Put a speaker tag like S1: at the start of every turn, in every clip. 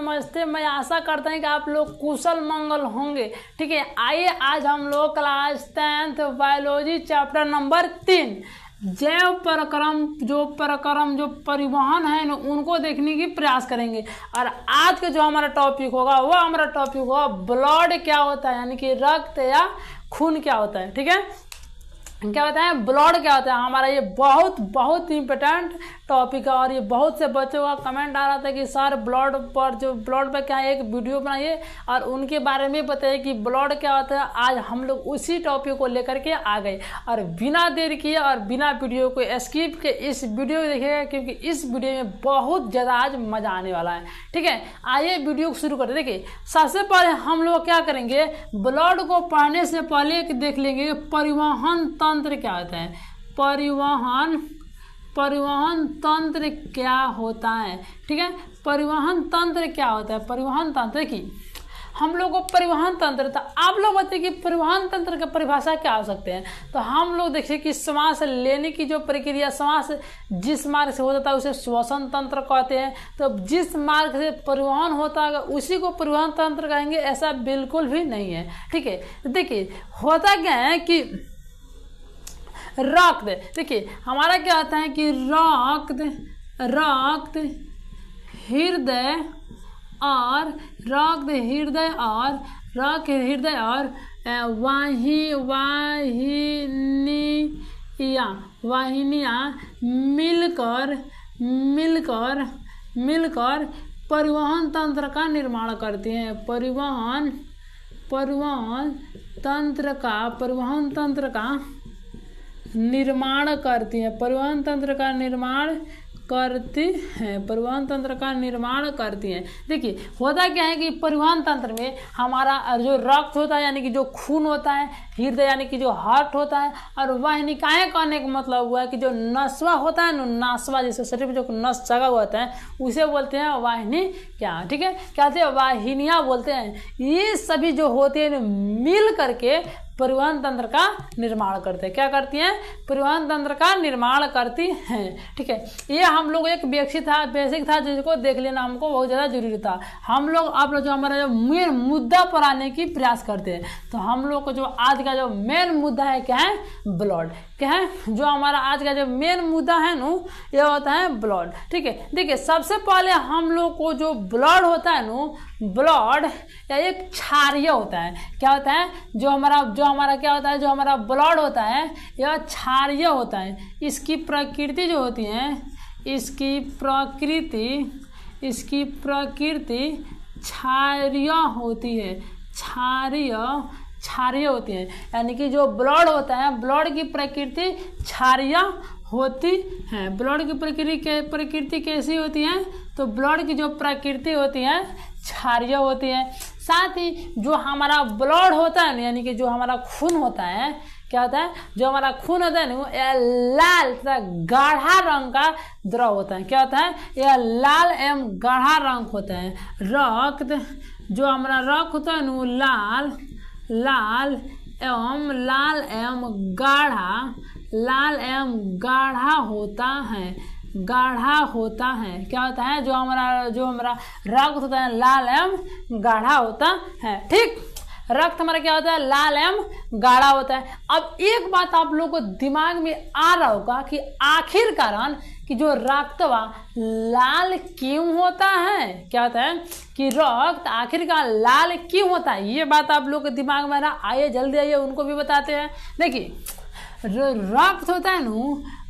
S1: नमस्ते। मैं आशा करता हूँ कि आप लोग कुशल मंगल होंगे। ठीक है, आइए आज हम लोग class 10th biology chapter number 3 जैव प्रक्रम जो परिवहन है ना उनको देखने की प्रयास करेंगे। और आज का जो हमारा टॉपिक होगा वो हमारा टॉपिक होगा ब्लड क्या होता है, यानी कि रक्त या खून क्या होता है। ठीक है, क्या होता है ब्लड क्या होता है, हमारा ये बहुत इंपॉर्टेंट टॉपिक है। और ये बहुत से बच्चों का कमेंट आ रहा था कि सर ब्लड पर क्या है एक वीडियो बनाइए और उनके बारे में बताइए कि ब्लड क्या होता है। आज हम लोग उसी टॉपिक को लेकर के आ गए और बिना देर किए और बिना वीडियो को स्किप के इस वीडियो को देखिएगा, क्योंकि इस वीडियो में बहुत ज़्यादा आज मज़ा आने वाला है। ठीक है, आइए वीडियो को शुरू करते। देखिए, सबसे पहले हम लोग क्या करेंगे, ब्लड को पढ़ने से पहले देख लेंगे परिवहन तंत्र क्या होता है। परिवहन तंत्र क्या होता है। ठीक है, परिवहन तंत्र क्या होता है। परिवहन तंत्र की हम लोग को परिवहन तंत्र, तो आप लोग बताइए कि परिवहन तंत्र की परिभाषा क्या हो सकते हैं। तो हम लोग देखिए कि श्वास लेने की जो प्रक्रिया, श्वास जिस मार्ग से होता है उसे श्वसन तंत्र कहते हैं। तो जिस मार्ग से परिवहन होता है उसी को परिवहन तंत्र कहेंगे, ऐसा बिल्कुल भी नहीं है। ठीक है, देखिए होता क्या है कि रक्त, देखिए हमारा क्या होता है कि रक्त हृदय और वाहिनियाँ मिलकर परिवहन तंत्र का निर्माण करती हैं। परिवहन तंत्र का निर्माण करती है। परिवहन तंत्र का निर्माण करती हैं। देखिए होता क्या है कि परिवहन तंत्र में हमारा जो रक्त होता है यानी कि जो खून होता है, हृदय यानी कि जो हार्ट होता है, और वाहिनिकाएं कहने का मतलब हुआ है कि जो नसवा होता है ना, नसवा जैसे शरीर में जो नस जगा हुआ होता है उसे बोलते हैं वाहिनी। क्या ठीक है, क्या होते हैं वाहिनियाँ बोलते हैं। ये सभी जो होती है मिल करके परिवहन तंत्र का निर्माण करते हैं। क्या करती हैं, परिवहन तंत्र का निर्माण करती हैं। ठीक है, ये हम लोग एक बेसिक था जिसको देख लेना हमको बहुत ज़्यादा जरूरी था। हम लोग आप लोग जो हमारा जो मेन मुद्दा पर आने की प्रयास करते हैं, तो हम लोग को जो आज का जो मेन मुद्दा है क्या है, ब्लड। क्या है जो हमारा आज का जो मेन मुद्दा है ना, ये होता है ब्लड। ठीक है, देखिए सबसे पहले हम लोग को जो ब्लड होता है ना, ब्लड या एक क्षारीय होता है। क्या होता है जो हमारा क्या होता है, जो हमारा ब्लड होता है यह क्षारीय होता है। इसकी प्रकृति जो होती है, इसकी प्रकृति क्षारीय होती है। क्षारीय होती है, यानी कि जो ब्लड होता है ब्लड की प्रकृति क्षारीय होती है। ब्लड की प्रकृति कैसी होती है, तो ब्लड की जो प्रकृति होती है क्षारीय होती है। साथ ही जो हमारा ब्लड होता है यानी कि जो हमारा खून होता है, क्या होता है जो हमारा खून होता है ना, यह लाल तथा गाढ़ा रंग का द्रव होता है। क्या होता है, यह लाल एवं गाढ़ा रंग होता है। रक्त जो हमारा रक्त होता है ना, लाल एवं गाढ़ा होता है। क्या होता है जो हमारा रक्त होता है लाल एवं गाढ़ा होता है। ठीक, रक्त हमारा क्या होता है, लाल एवं गाढ़ा होता है। अब एक बात आप लोगों को दिमाग में आ रहा होगा कि आखिर कारण कि जो रक्तवा लाल क्यों होता है। क्या होता है कि रक्त आखिरकार लाल क्यों होता है, ये बात आप लोग के दिमाग में आइए जल्दी आइए उनको भी बताते हैं। देखिए रक्त होता है ना,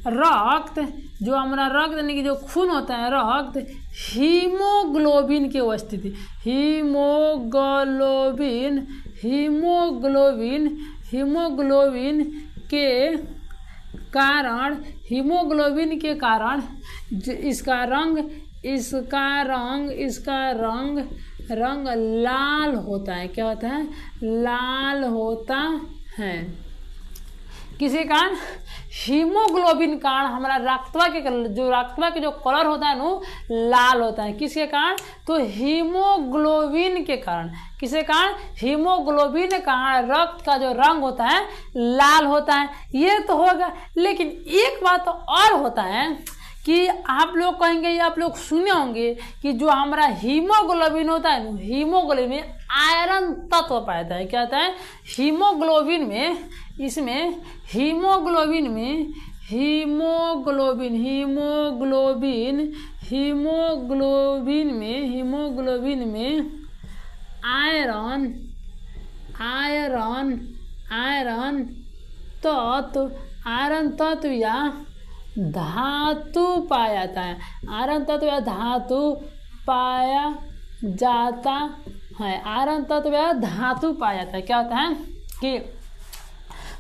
S1: रक्त जो हमारा रक्त यानी कि जो खून होता है, रक्त हीमोग्लोबिन की उपस्थिति, हीमोग्लोबिन के कारण इसका रंग लाल होता है। क्या होता है, लाल होता है। किसी कारण हीमोग्लोबिन कारण हमारा रक्तवा के जो कलर होता है ना लाल होता है। किसके कारण, तो हीमोग्लोबिन के कारण। किसके कारण, हीमोग्लोबिन के कारण रक्त का जो रंग होता है लाल होता है। ये तो होगा, लेकिन एक बात तो और होता है कि आप लोग कहेंगे या आप लोग सुने होंगे कि जो हमारा हीमोग्लोबिन होता है ना, हीमोग्लोबिन में आयरन तत्व पाया जाता है। क्या होता है? हीमोग्लोबिन में, इसमें हीमोग्लोबिन में आयरन तत्व या धातु पाया जाता है। आयरन तत्व या धातु पाया जाता है। आयरन तत्व या धातु पाया जाता है। क्या होता है कि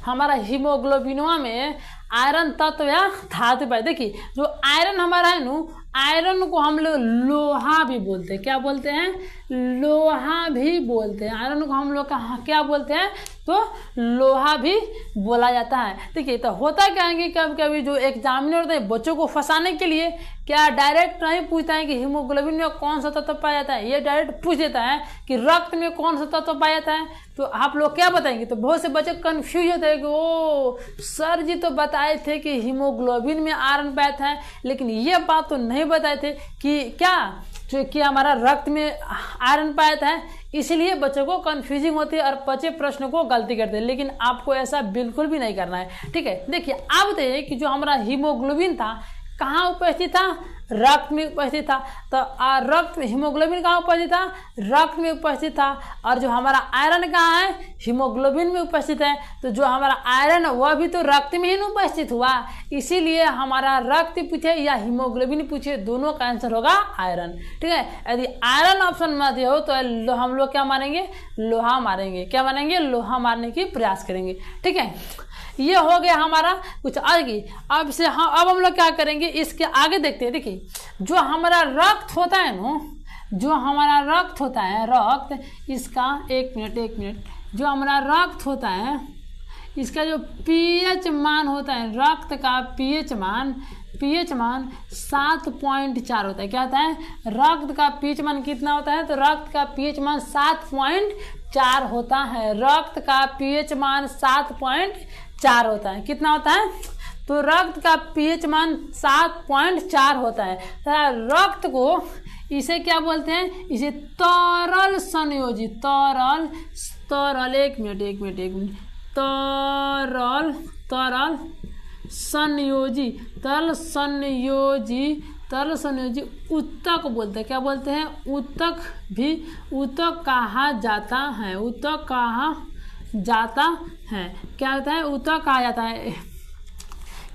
S1: हमारा हीमोग्लोबिनवा में आयरन तत्व या धातु पाया। देखिए जो आयरन हमारा है ना, आयरन को हम लोग लोहा भी बोलते हैं। क्या बोलते हैं? लोहा भी बोलते हैं। आयरन को हम लोग क्या बोलते हैं? तो लोहा भी बोला जाता है। देखिए तो होता क्या है कि कभी कभी जो एग्जामिनर होते हैं बच्चों को फंसाने के लिए क्या डायरेक्ट नहीं पूछता है कि हीमोग्लोबिन में कौन सा तत्व पाया जाता है, ये डायरेक्ट पूछ देता है कि रक्त में कौन सा तत्व पाया जाता है। तो आप लोग क्या बताएंगे? तो बहुत से बच्चे कंफ्यूज होते हैं कि ओ सर जी तो बताए थे कि हीमोग्लोबिन में आयरन पाया जाता है, लेकिन ये बात तो नहीं बताए थे कि क्या जो कि हमारा रक्त में आयरन पाया जाता है। इसलिए बच्चों को कंफ्यूजिंग होती है और बच्चे प्रश्न को गलती करते हैं, लेकिन आपको ऐसा बिल्कुल भी नहीं करना है। ठीक है, देखिए आप बताइए कि जो हमारा हीमोग्लोबिन था कहाँ उपस्थित था? रक्त में उपस्थित था। तो रक्त में हीमोग्लोबिन कहाँ उपस्थित था? रक्त में उपस्थित था। और जो हमारा आयरन कहाँ है? हीमोग्लोबिन में उपस्थित है। तो जो हमारा आयरन वह भी तो रक्त में ही उपस्थित हुआ, इसीलिए हमारा रक्त पूछे या हीमोग्लोबिन पूछे, दोनों का आंसर होगा आयरन। ठीक है, यदि आयरन ऑप्शन में दिया हो तो हम लोग क्या मानेंगे? लोहा मारेंगे। क्या मानेंगे? लोहा मारने की प्रयास करेंगे। ठीक है, ये हो गया हमारा कुछ आगे। अब अब हम लोग क्या करेंगे, इसके आगे देखते हैं। देखिए जो हमारा रक्त होता है ना, जो हमारा रक्त होता है, रक्त इसका एक मिनट, जो हमारा रक्त होता है इसका जो पीएच मान होता है, रक्त का पीएच मान 7.4 होता है। क्या होता है? रक्त का पीएच मान कितना होता है? तो रक्त का पीएच मान 7.4 होता है। रक्त का पीएच मान 7.4 होता है। कितना होता है? तो रक्त का पीएच मान 7.4 होता है। रक्त को इसे क्या बोलते हैं? इसे तरल संयोजी, तरल एक मिनट, तरल संयोजी उत्तक बोलते हैं। क्या बोलते हैं? उत्तक कहा जाता है। उत्तक कहा जाता है। क्या होता है? उत्तक कहा जाता है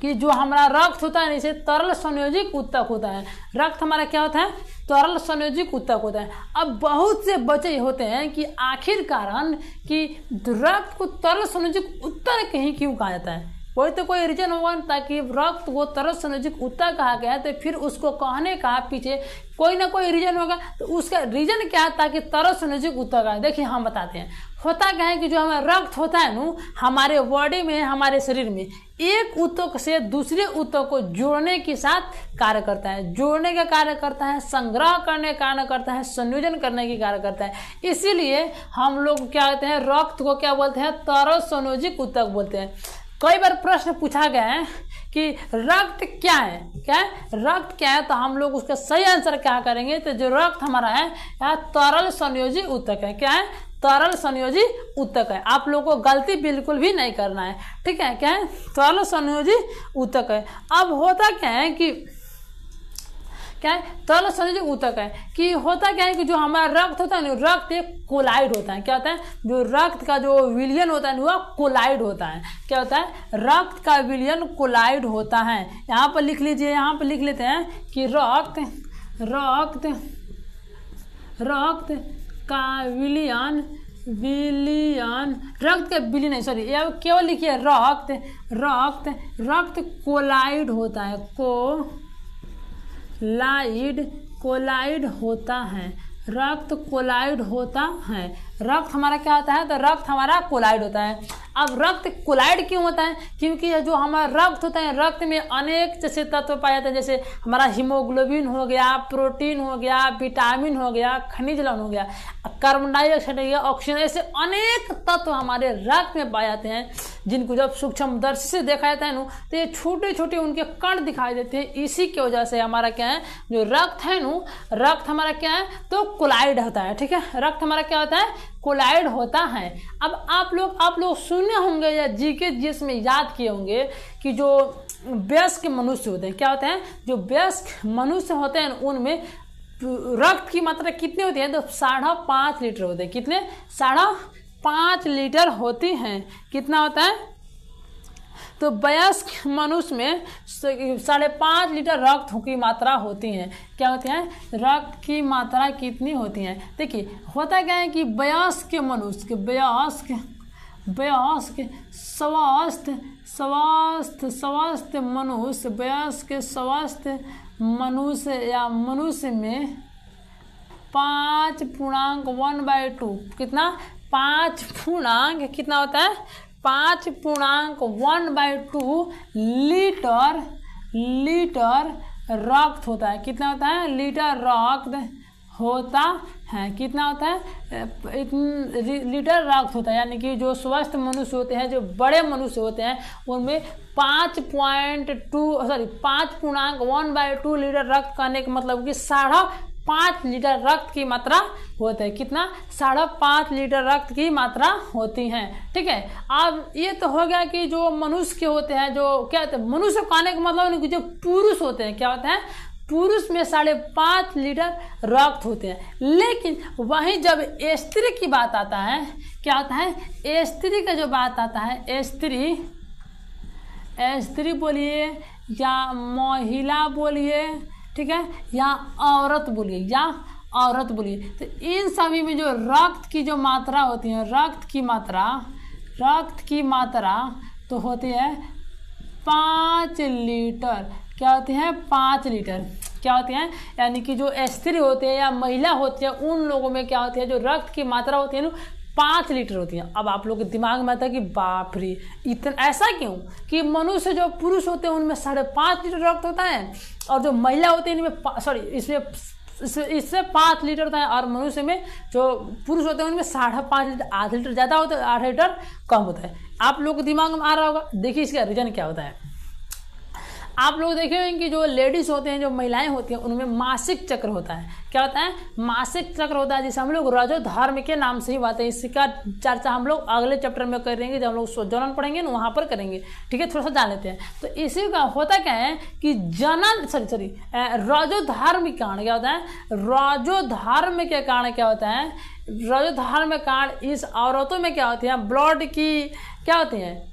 S1: कि जो हमारा रक्त होता है इसे तरल संयोजिक उत्तक होता है। रक्त हमारा क्या होता है? तरल संयोजिक उत्तक होता है। अब बहुत से बच्चे होते हैं कि आखिर कारण कि रक्त को तरल संयोजिक उत्तक ही क्यों कहा जाता है? कोई तो कोई रीजन होगा ताकि रक्त को तरल संयोजिक उत्तक कहा गया है, तो फिर उसको कहने का पीछे कोई ना कोई रीजन होगा। तो उसका रीजन क्या है ताकि तरल संयोजिक उत्तक आए? देखिए हम बताते हैं। होता क्या है कि जो हमारा रक्त होता है ना, हमारे बॉडी में, हमारे शरीर में एक उत्तक से दूसरे उत्तक को जोड़ने के साथ कार्य करता है। जोड़ने का कार्य करता है, संग्रह करने का कार्य करता है, संयोजन करने की कार्य करता है। इसीलिए हम लोग क्या कहते हैं? रक्त को क्या बोलते हैं? तरल संयोजिक उत्तक बोलते हैं। कई बार प्रश्न पूछा गया है कि रक्त क्या है? क्या है? रक्त क्या है? तो हम लोग उसका सही आंसर क्या करेंगे? तो जो रक्त हमारा है यह तरल संयोजी उत्तक है। क्या है? तरल संयोजी उत्तक है। आप लोगों को गलती बिल्कुल भी नहीं करना है। ठीक है, क्या है? तरल संयोजी उत्तक है। अब होता क्या है कि क्या है? तरल संयोजिक उत्तक है कि होता क्या है कि जो हमारा रक्त होता है ना, रक्त एक कोलाइड होता है। क्या होता है? जो रक्त का जो विलयन होता है वह कोलाइड होता है। क्या होता है? रक्त का विलयन कोलाइड होता है। यहाँ पर लिख लीजिए, यहाँ पर लिख लेते हैं कि रक्त का विलयन रक्त का विलयन है, सॉरी ये केवल लिखिए रक्त कोलाइड होता है। कोलाइड होता है। रक्त कोलाइड होता है। रक्त हमारा क्या होता है, तो रक्त हमारा कोलाइड होता है। अब रक्त कोलाइड क्यों होता है, क्योंकि जो हमारा रक्त होता है, रक्त में अनेक जैसे तत्व पाए जाते हैं, जैसे हमारा हीमोग्लोबिन हो गया, प्रोटीन हो गया, विटामिन हो गया, खनिज लवण हो गया, कार्बन डाइऑक्साइड हो गया, ऑक्सीजन, ऐसे अनेक तत्व हमारे रक्त में पाए जाते हैं, जिनको जब सूक्ष्मदर्शी से देखा जाता है ना, तो ये छोटे छोटे उनके कण दिखाई देते हैं। इसी की वजह से हमारा क्या है, जो रक्त है ना, रक्त हमारा क्या है, तो कोलाइड होता है। ठीक है, रक्त हमारा क्या होता है, कोलाइड होता है। अब आप लोग सुने होंगे या जीके जीएस में याद किए होंगे कि जो वयस्क मनुष्य होते हैं, क्या होते हैं, जो वयस्क मनुष्य होते हैं उनमें रक्त की मात्रा कितनी होती है, तो 5.5 लीटर होते हैं। कितने, 5.5 लीटर होती हैं। कितना होता है, तो वयस्क मनुष्य में 5.5 लीटर रक्त की मात्रा होती है। क्या होती है, रक्त की मात्रा कितनी होती है। देखिए होता क्या है कि वयस्क मनुष्य, स्वस्थ मनुष्य, वयस्क स्वस्थ मनुष्य या मनुष्य में 5.1/2 कितना, 5 कितना होता है, 5.1/2 लीटर रक्त होता है। कितना होता है, लीटर रक्त होता है। कितना होता है, लीटर रक्त होता है। यानी कि जो स्वस्थ मनुष्य होते हैं, जो बड़े मनुष्य होते हैं, उनमें 5.1/2 लीटर रक्त करने का मतलब कि 5.5 लीटर रक्त की मात्रा होता है। कितना, 5.5 लीटर रक्त की मात्रा होती है। ठीक है, अब ये तो हो गया कि जो मनुष्य के होते हैं, जो क्या होते हैं, मनुष्य कहने का मतलब नहीं कि जो पुरुष होते हैं, क्या होते हैं, पुरुष में 5.5 लीटर रक्त होते हैं। लेकिन वहीं जब स्त्री की बात आता है, क्या होता है, स्त्री का जो बात आता है, स्त्री बोलिए या महिला बोलिए, ठीक है, या औरत बोलिए, तो इन सभी में जो रक्त की जो मात्रा होती है, रक्त की मात्रा तो होती है 5 लीटर। क्या होती है, 5 लीटर क्या होती हैं, यानी कि जो स्त्री होते हैं या महिला होती है, उन लोगों में क्या होती है, जो रक्त की मात्रा होती है ना, 5 लीटर होती है। अब आप लोग के दिमाग में आता है कि बाप रे, इतना ऐसा क्यों, कि मनुष्य जो पुरुष होते हैं उनमें 5.5 लीटर रक्त होता है, और जो महिला होती है इनमें इससे 5 लीटर होता है, और मनुष्य में जो पुरुष होते हैं उनमें 5.5 लीटर, आधा लीटर ज़्यादा होता है, आधा लीटर कम होता है। आप लोग के दिमाग में आ रहा होगा। देखिए इसका रीजन क्या होता है। आप लोग देखे होंगे कि जो लेडीज़ होते हैं, जो महिलाएं होती हैं, उनमें मासिक चक्र होता है। क्या होता है, मासिक चक्र होता है, जिसे हम लोग रजोधर्म के नाम से ही बात है। इसका चर्चा हम लोग अगले चैप्टर में करेंगे, जब हम लोग जनन पढ़ेंगे ना, वहाँ पर करेंगे। ठीक है, थोड़ा सा जान लेते हैं। तो इसी का होता क्या है कि रजोधर्म के कारण क्या होता है, रजोधर्म के कारण क्या होता है, रजोधर्म के कारण इस औरतों में क्या होती है, ब्लड की क्या होती है,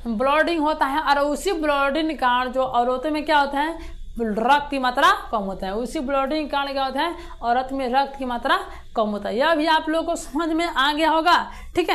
S1: ब्लडिंग होता है, और उसी ब्लडिंग कारण जो औरतों में क्या होता है, रक्त की मात्रा कम होता है। उसी ब्लडिंग कारण क्या होता है, औरत में रक्त की मात्रा कम होता है। यह भी आप लोगों को समझ में आ गया होगा। ठीक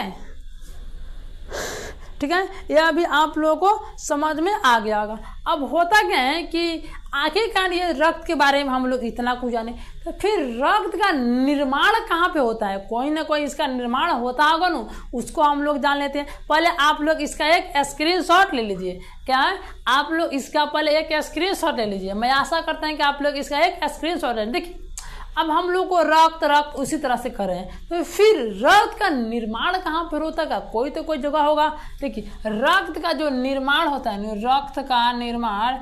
S1: है, यह भी आप लोगों को समझ में आ गया होगा। अब होता क्या है कि आखिरकार ये रक्त के बारे में हम लोग इतना कुछ जाने, तो फिर रक्त का निर्माण कहाँ पे होता है, कोई ना कोई इसका निर्माण होता होगा ना, उसको हम लोग जान लेते हैं। पहले आप लोग इसका एक स्क्रीनशॉट ले लीजिए। क्या है, आप लोग इसका पहले एक स्क्रीनशॉट ले लीजिए। मैं आशा करता हूँ कि आप लोग इसका एक स्क्रीनशॉट ले। देखिए अब हम लोग को रक्त उसी तरह से कर रहे हैं, तो फिर रक्त का निर्माण कहाँ पर होता है, कोई तो कोई जगह होगा। देखिए रक्त का जो निर्माण होता है, रक्त का निर्माण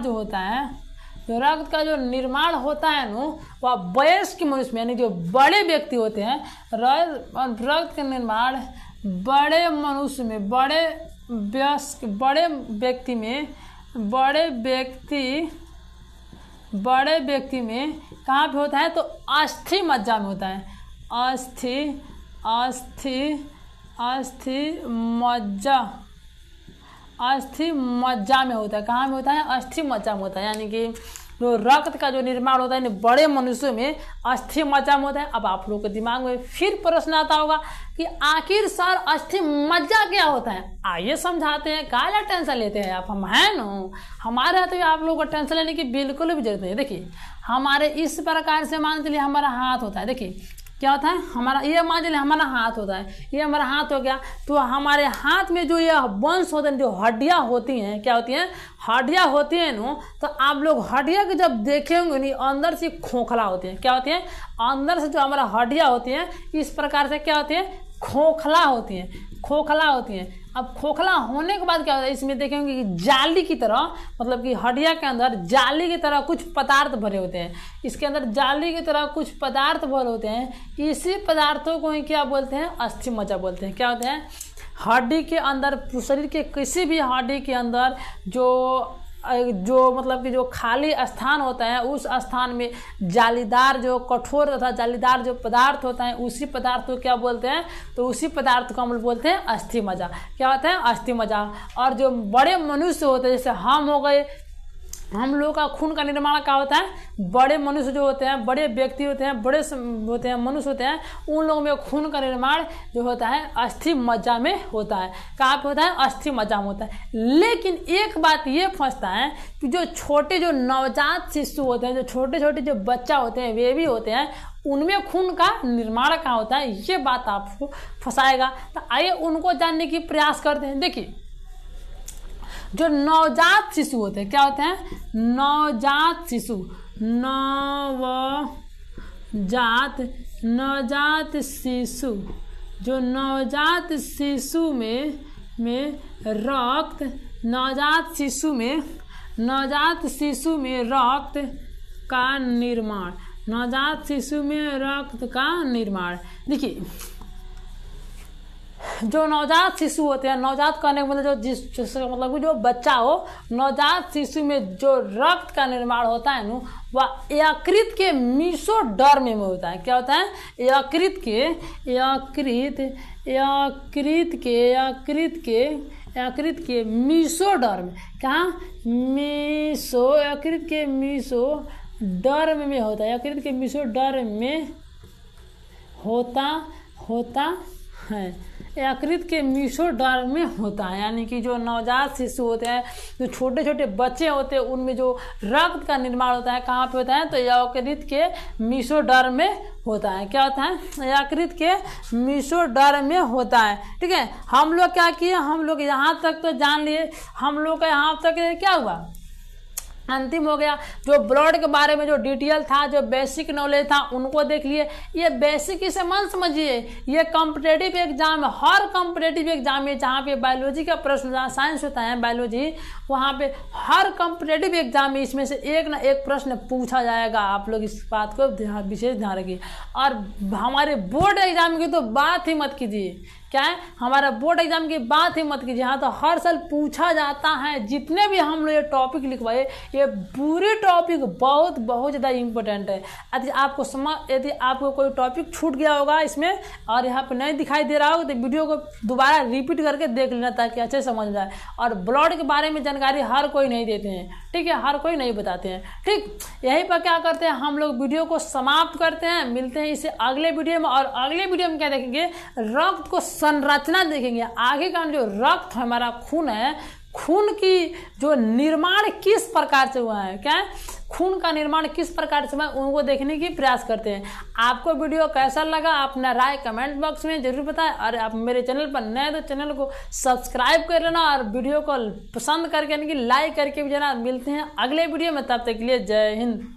S1: जो होता है, जो रक्त का जो निर्माण होता है ना, वह वयस्क मनुष्य में, यानी जो बड़े व्यक्ति होते हैं, रक्त का निर्माण बड़े मनुष्य में, बड़े व्यक्ति में कहाँ पे होता है, तो अस्थि मज्जा में होता है। अस्थि मज्जा में होता है। कहाँ में होता है, अस्थि मज्जा में होता है। यानी कि जो रक्त का जो निर्माण होता है बड़े मनुष्यों में अस्थि मज्जा में होता है। अब आप लोगों के दिमाग में फिर प्रश्न आता होगा कि आखिर सर अस्थि मज्जा क्या होता है, आइए समझाते हैं। काला टेंशन लेते हैं आप, हम हैं ना, हमारे हाथ में आप लोगों को टेंशन लेने की बिल्कुल भी जरूरत नहीं है। देखिए हमारे इस प्रकार से मान चलिए हमारा हाथ होता है, देखिए क्या होता है हमारा, ये मान लीजिए हमारा हाथ होता है, ये हमारा हाथ हो गया। तो हमारे हाथ में जो ये वंश होते हैं, जो हड्डियाँ होती हैं, क्या होती हैं, हड्डियाँ होती हैं नो, तो आप लोग हड्डियाँ को जब देखेंगे नहीं अंदर से खोखला होती हैं। क्या होती हैं, अंदर से जो हमारा हड्डियाँ होती हैं इस प्रकार से क्या होती हैं, खोखला होती हैं, खोखला होती हैं। अब खोखला होने के बाद क्या होता है, इसमें देखेंगे कि जाली की तरह, मतलब कि हड्डियाँ के अंदर जाली की तरह कुछ पदार्थ भरे होते हैं, इसके अंदर जाली की तरह कुछ पदार्थ भरे होते हैं। इसी पदार्थों को ही क्या बोलते हैं, अस्थि मज्जा बोलते हैं। क्या होते हैं, हड्डी के अंदर, शरीर के किसी भी हड्डी के अंदर जो मतलब कि जो खाली स्थान होता है उस स्थान में जालीदार, जो कठोर तथा जालीदार जो पदार्थ होता है उसी पदार्थ को क्या बोलते हैं, तो उसी पदार्थ को हम बोलते हैं अस्थि मज्जा। क्या होता है, अस्थि मज्जा। और जो बड़े मनुष्य होते हैं, जैसे हम हो गए, हम लोगों का खून का निर्माण क्या होता है, बड़े मनुष्य जो होते हैं, बड़े व्यक्ति होते हैं, बड़े होते हैं, मनुष्य होते हैं, उन लोगों में खून का निर्माण जो होता है अस्थि मज्जा में होता है। कहाँ पे होता है, अस्थि मज्जा में होता है। लेकिन एक बात ये फंसता है कि जो छोटे जो नवजात शिशु होते हैं, जो छोटे छोटे जो बच्चा होते हैं, वे भी होते हैं, उनमें खून का निर्माण कहाँ होता है, ये बात आपको फंसाएगा। तो आइए उनको जानने की प्रयास करते हैं। देखिए जो नवजात शिशु होते हैं, क्या होते हैं, नवजात शिशु, नवजात शिशु, जो नवजात शिशु में रक्त, नवजात शिशु में रक्त का निर्माण, नवजात शिशु में रक्त का निर्माण। देखिए जो नवजात शिशु होते हैं, नवजात कहने का मतलब मतलब जो बच्चा हो, नवजात शिशु में जो रक्त का निर्माण होता है ना, वह यकृत के मीसोडर्म में होता है। क्या होता है, यकृत के मीसोडर्म, कहाँ, यकृत के मीसोडर्म में होता है, यकृत के मीसोडर्म में होता है, यकृत के मीसोडर्म में होता है। यानी कि जो नवजात शिशु होते हैं, जो छोटे छोटे बच्चे होते हैं, उनमें जो रक्त का निर्माण होता है कहाँ पे होता है, तो यकृत के मीसोडर्म में होता है। क्या होता है, यकृत के मीसोडर्म में होता है। ठीक है, हम लोग क्या किए, हम लोग यहाँ तक तो जान लिए, हम लोग का यहाँ तक क्या हुआ, अंतिम हो गया। जो ब्लड के बारे में जो डिटेल था, जो बेसिक नॉलेज था, उनको देख लिए। ये बेसिक इसे मन समझिए, ये कॉम्पिटेटिव एग्जाम, हर कॉम्पिटेटिव एग्जाम में जहाँ पे बायोलॉजी का प्रश्न, जहाँ साइंस होता है बायोलॉजी, वहाँ पे हर कॉम्पिटेटिव एग्जाम में इसमें से एक ना एक प्रश्न पूछा जाएगा। आप लोग इस बात को विशेष ध्यान रखिए। और हमारे बोर्ड एग्जाम की तो बात ही मत कीजिए। क्या है, हमारा बोर्ड एग्जाम की बात ही मत कीजिए। हाँ, तो हर साल पूछा जाता है। जितने भी हम लोग ये टॉपिक लिखवाए, ये पूरे टॉपिक बहुत ज़्यादा इम्पोर्टेंट है। यदि आपको कोई टॉपिक छूट गया होगा इसमें और यहाँ पे नहीं दिखाई दे रहा होगा, तो वीडियो को दोबारा रिपीट करके देख लेना ताकि अच्छे समझ जाए। और ब्लड के बारे में जानकारी हर कोई नहीं देते हैं, ठीक है, हर कोई नहीं बताते हैं। ठीक, यहीं पर क्या करते हैं, हम लोग वीडियो को समाप्त करते हैं। मिलते हैं इसे अगले वीडियो में। और अगले वीडियो में क्या देखेंगे, रक्त को संरचना देखेंगे। आगे का जो रक्त हमारा खून है, खून की जो निर्माण किस प्रकार से हुआ है, क्या है, खून का निर्माण किस प्रकार से हुआ है, उनको देखने की प्रयास करते हैं। आपको वीडियो कैसा लगा, अपना राय कमेंट बॉक्स में जरूर बताएं। और आप मेरे चैनल पर नए तो चैनल को सब्सक्राइब कर लेना और वीडियो को पसंद करके यानी कि लाइक करके भी जाना। मिलते हैं अगले वीडियो में, तब तक के लिए जय हिंद।